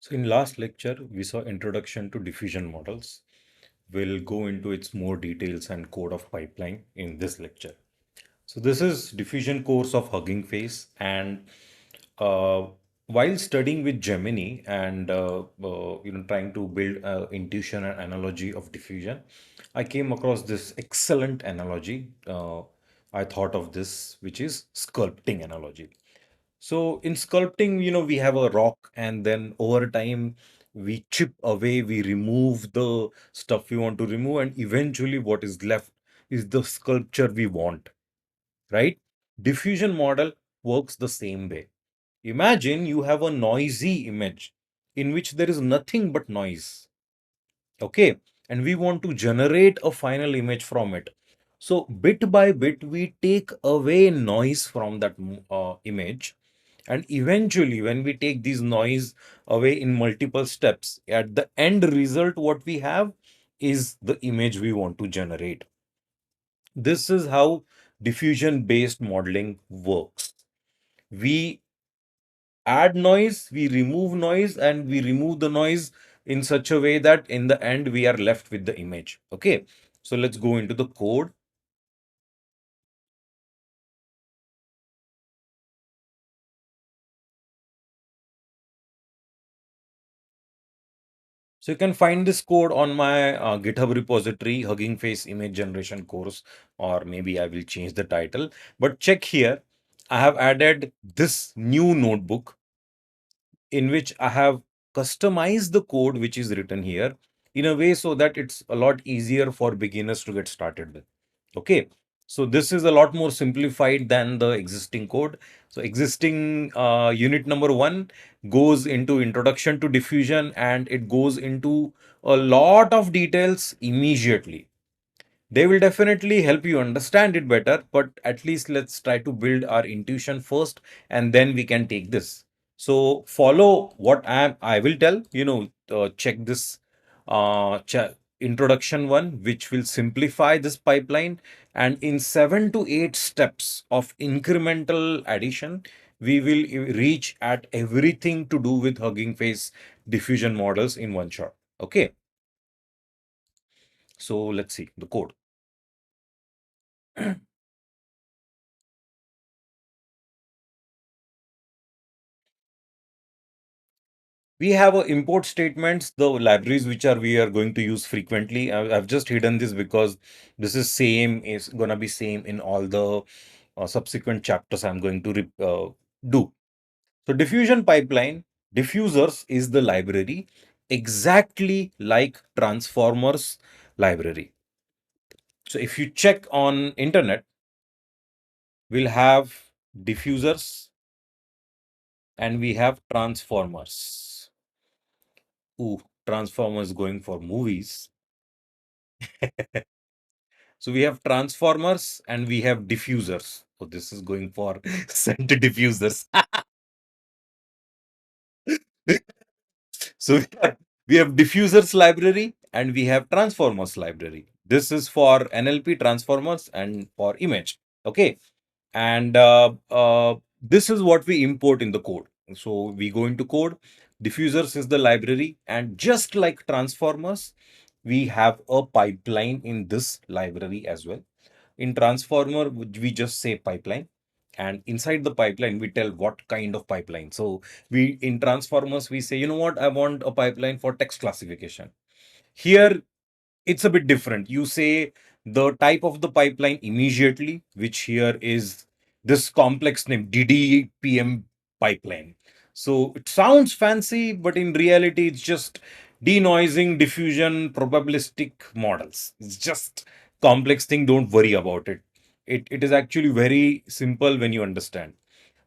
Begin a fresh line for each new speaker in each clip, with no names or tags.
So in last lecture, we saw introduction to diffusion models. We'll go into its more details and code of pipeline in this lecture. So this is diffusion course of Hugging Face, and uh, while studying with Gemini and trying to build intuition and analogy of diffusion, I came across this excellent analogy. I thought of this, which is sculpting analogy. So in sculpting, we have a rock, and then over time, we chip away, we remove the stuff we want to remove, and eventually, what is left is the sculpture we want, right? Diffusion model works the same way. Imagine you have a noisy image in which there is nothing but noise. Okay. And we want to generate a final image from it. So bit by bit, we take away noise from that image. And eventually, when we take these noise away in multiple steps, at the end result, what we have is the image we want to generate. This is how diffusion based modeling works. We add noise, we remove noise, and we remove the noise in such a way that in the end we are left with the image. Okay, so let's go into the code. So you can find this code on my GitHub repository, Hugging Face Image Generation course, or maybe I will change the title. But check here, I have added this new notebook in which I have customized the code which is written here in a way so that it's a lot easier for beginners to get started with. Okay. So this is a lot more simplified than the existing code. So existing unit number 1 goes into introduction to diffusion, and it goes into a lot of details immediately. They will definitely help you understand it better, but at least let's try to build our intuition first, and then we can take this. So follow what I will tell, check this introduction one, which will simplify this pipeline. And in 7 to 8 steps of incremental addition, we will reach at everything to do with Hugging Face diffusion models in one shot. Okay. So let's see the code. We have a import statements, the libraries which are we are going to use frequently. I've just hidden this because this is gonna be same in all the subsequent chapters I'm going to do. So diffusion pipeline, diffusers is the library exactly like transformers library. So if you check on internet, we'll have diffusers and we have transformers. Ooh, transformers going for movies. So we have transformers and we have diffusers. So this is going for center diffusers. So we have diffusers library and we have transformers library. This is for NLP transformers and for image. Okay. And this is what we import in the code. So we go into code. Diffusers is the library. And just like transformers, we have a pipeline in this library as well. In transformer, we just say pipeline. And inside the pipeline, we tell what kind of pipeline. So we in transformers, we say, you know what, I want a pipeline for text classification. Here, it's a bit different. You say the type of the pipeline immediately, which here is this complex name, DDPM pipeline. So it sounds fancy, but in reality, it's just denoising, diffusion, probabilistic models. It's just complex thing. Don't worry about it. It is actually very simple when you understand.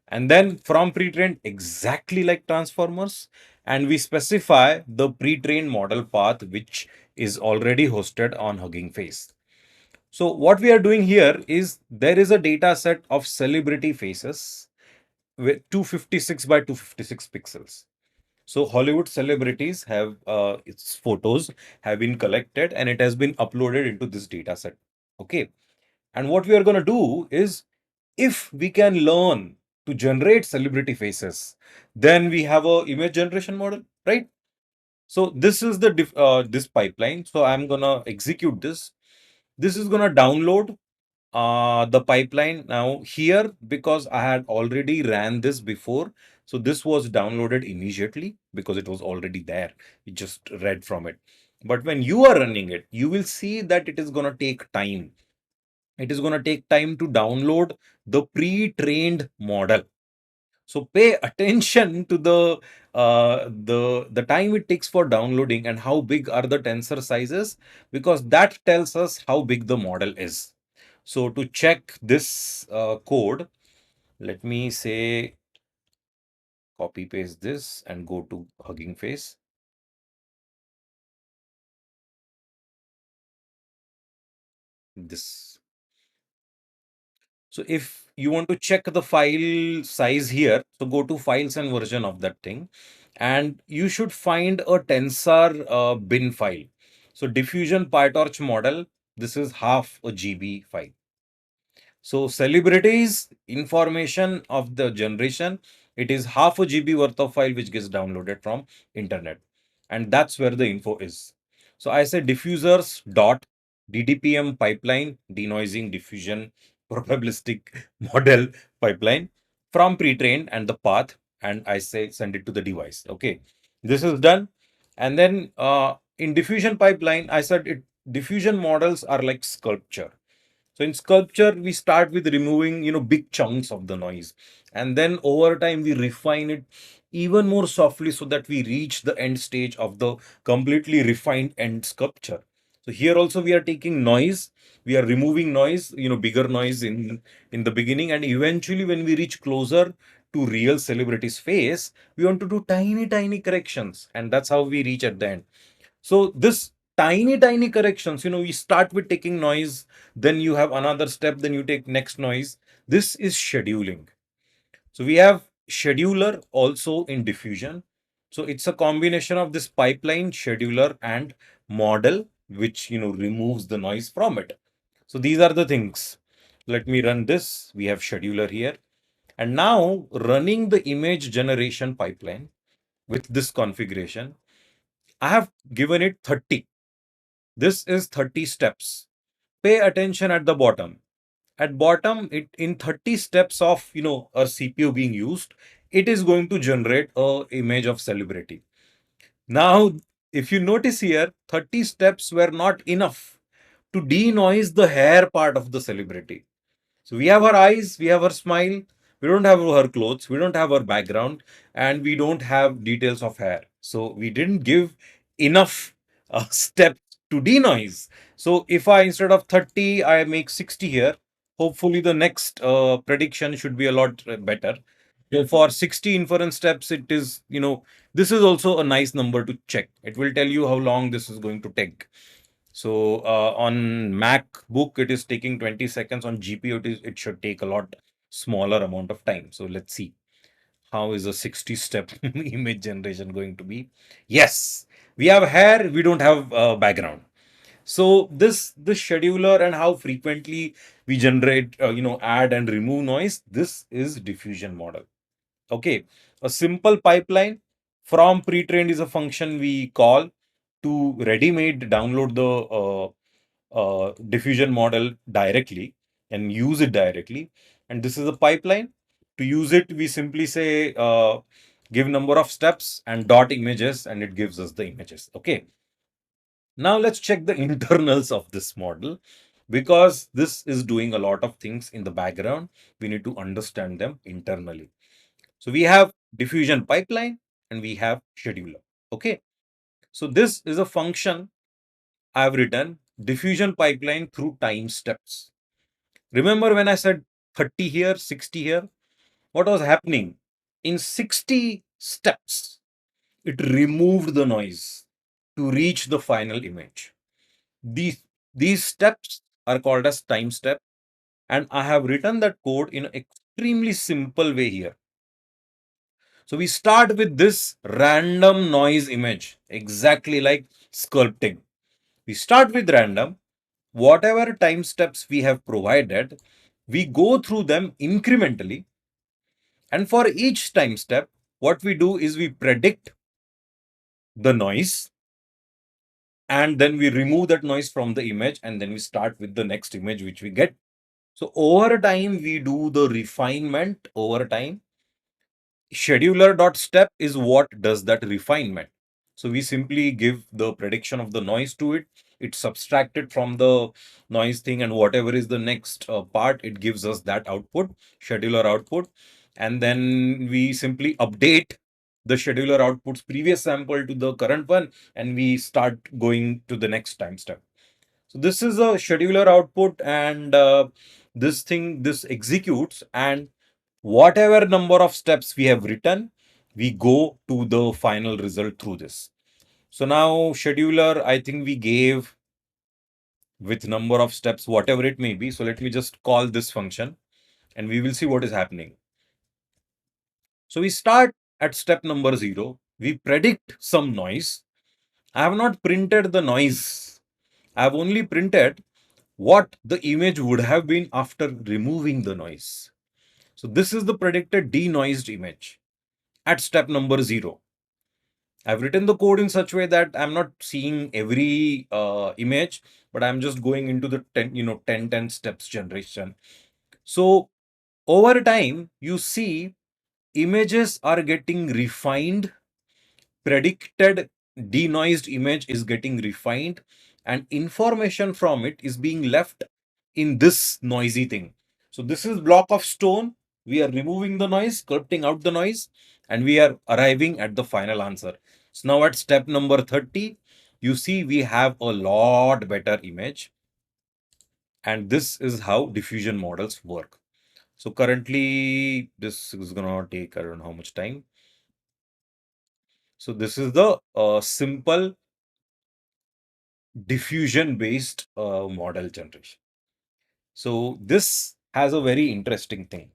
And then from pre-trained, exactly like transformers, and we specify the pre-trained model path, which is already hosted on Hugging Face. So what we are doing here is there is a data set of celebrity faces with 256 by 256 pixels. So Hollywood celebrities have its photos have been collected and it has been uploaded into this data set. Okay. And what we are going to do is if we can learn to generate celebrity faces, then we have a image generation model. right? So this is the this pipeline. So I'm gonna execute this. This is gonna download the pipeline now here, because I had already ran this before. So this was downloaded immediately because it was already there. It just read from it. But when you are running it, you will see that it is going to take time. It is going to take time to download the pre-trained model. So pay attention to the time it takes for downloading and how big are the tensor sizes, because that tells us how big the model is. So to check this code, let me say copy paste this and go to Hugging Face. This. So if you want to check the file size here, so go to files and version of that thing, and you should find a tensor bin file. So diffusion PyTorch model, this is half a GB file. So celebrities information of the generation, it is half a GB worth of file which gets downloaded from internet. And that's where the info is. So I say diffusers dot DDPM pipeline, denoising diffusion probabilistic model pipeline from pre-trained and the path, and I say send it to the device. Okay, this is done. And then in diffusion pipeline, I said it diffusion models are like sculpture. So in sculpture, we start with removing, big chunks of the noise. And then over time, we refine it even more softly so that we reach the end stage of the completely refined end sculpture. So here also we are taking noise. We are removing noise, bigger noise in the beginning. And eventually when we reach closer to real celebrity's face, we want to do tiny, tiny corrections. And that's how we reach at the end. So this tiny, tiny corrections, we start with taking noise, then you have another step, then you take next noise. This is scheduling. So we have scheduler also in diffusion. So it's a combination of this pipeline, scheduler, and model, which, removes the noise from it. So these are the things. Let me run this. We have scheduler here. And now running the image generation pipeline with this configuration, I have given it 30. This is 30 steps. Pay attention at the bottom. At bottom, it in 30 steps of a CPU being used, it is going to generate a image of celebrity. Now, if you notice here, 30 steps were not enough to denoise the hair part of the celebrity. So we have her eyes, we have her smile, we don't have her clothes, we don't have her background, and we don't have details of hair. So we didn't give enough steps to denoise. So if I instead of 30, I make 60 here, hopefully the next prediction should be a lot better. So for 60 inference steps, it is, this is also a nice number to check. It will tell you how long this is going to take. So on MacBook, it is taking 20 seconds. On GPU, it should take a lot smaller amount of time. So let's see how is a 60-step image generation going to be. Yes, we have hair, we don't have background. So this scheduler and how frequently we generate, add and remove noise. This is diffusion model. Okay, a simple pipeline from pre-trained is a function we call to ready-made download the diffusion model directly and use it directly. And this is a pipeline. To use it, we simply say give number of steps and dot images, and it gives us the images. Okay. Now let's check the internals of this model, because this is doing a lot of things in the background. We need to understand them internally. So we have diffusion pipeline and we have scheduler. Okay. So this is a function I've written diffusion pipeline through time steps. Remember when I said 30 here, 60 here? What was happening? In 60 steps, it removed the noise to reach the final image. These, these steps are called as time step, and I have written that code in an extremely simple way here. So we start with this random noise image, exactly like sculpting. We start with random. Whatever time steps we have provided, we go through them incrementally. And for each time step, what we do is we predict the noise, and then we remove that noise from the image, and then we start with the next image which we get. So over time, we do the refinement over time. Scheduler.step is what does that refinement. So we simply give the prediction of the noise to it. It's subtracted from the noise thing, and whatever is the next part, it gives us that output, scheduler output. And then we simply update the scheduler output's previous sample to the current one, and we start going to the next time step. So this is a scheduler output, and this executes, and whatever number of steps we have written, we go to the final result through this. So now scheduler, I think we gave with number of steps, whatever it may be. So let me just call this function and we will see what is happening. So we start at step number 0. We predict some noise. I have not printed the noise. I have only printed what the image would have been after removing the noise. So this is the predicted denoised image at step number 0. I've written the code in such a way that I'm not seeing every image, but I'm just going into the 10, 10 steps generation. So over time, you see images are getting refined, predicted denoised image is getting refined, and information from it is being left in this noisy thing. So this is block of stone. We are removing the noise, sculpting out the noise, and we are arriving at the final answer. So now at step number 30, you see we have a lot better image. And this is how diffusion models work. So currently, this is gonna take, I don't know how much time. So this is the simple diffusion based model generation. So this has a very interesting thing.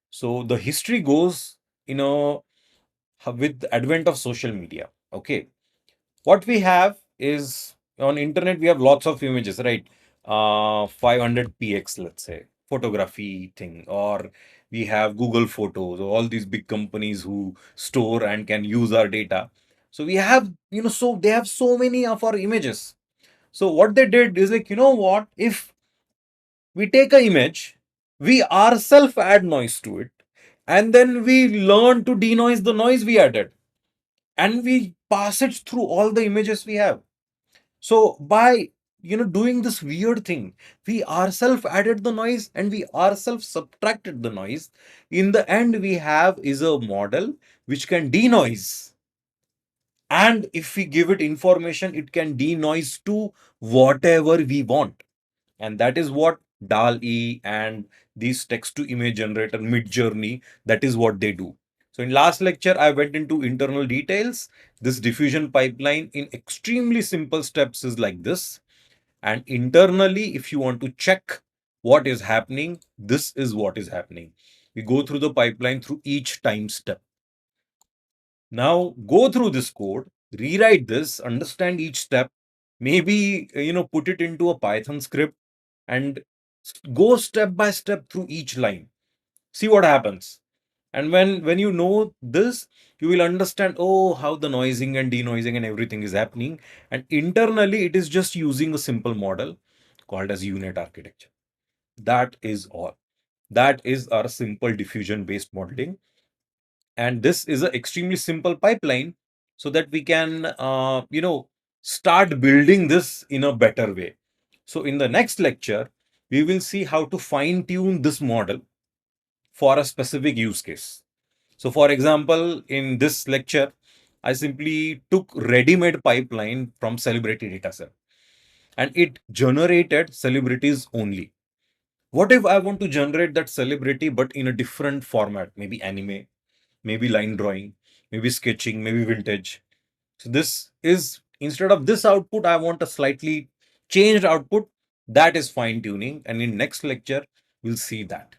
So the history goes, with the advent of social media. Okay, what we have is on internet we have lots of images, right? 500 px, let's say, photography thing, or we have Google Photos, or all these big companies who store and can use our data. So we have, so they have so many of our images. So what they did is like, what if we take an image, we ourselves add noise to it, and then we learn to denoise the noise we added, and we pass it through all the images we have. So by doing this weird thing, we ourselves added the noise and we ourselves subtracted the noise. In the end, we have is a model which can denoise, and if we give it information, it can denoise to whatever we want. And that is what DAL-E and these text to image generator mid journey, that is what they do. So in last lecture, I went into internal details. This diffusion pipeline in extremely simple steps is like this. And internally, if you want to check what is happening, this is what is happening. We go through the pipeline through each time step. Now go through this code, rewrite this, understand each step, maybe put it into a Python script, and go step by step through each line. See what happens. And when you know this, you will understand, oh, how the noising and denoising and everything is happening. And internally, it is just using a simple model called as unit architecture. That is all. That is our simple diffusion based modeling. And this is an extremely simple pipeline so that we can start building this in a better way. So in the next lecture, we will see how to fine tune this model for a specific use case. So for example, in this lecture, I simply took ready-made pipeline from celebrity dataset, and it generated celebrities only. What if I want to generate that celebrity but in a different format, maybe anime, maybe line drawing, maybe sketching, maybe vintage? So this is, instead of this output, I want a slightly changed output. That is fine tuning. And in next lecture, we'll see that.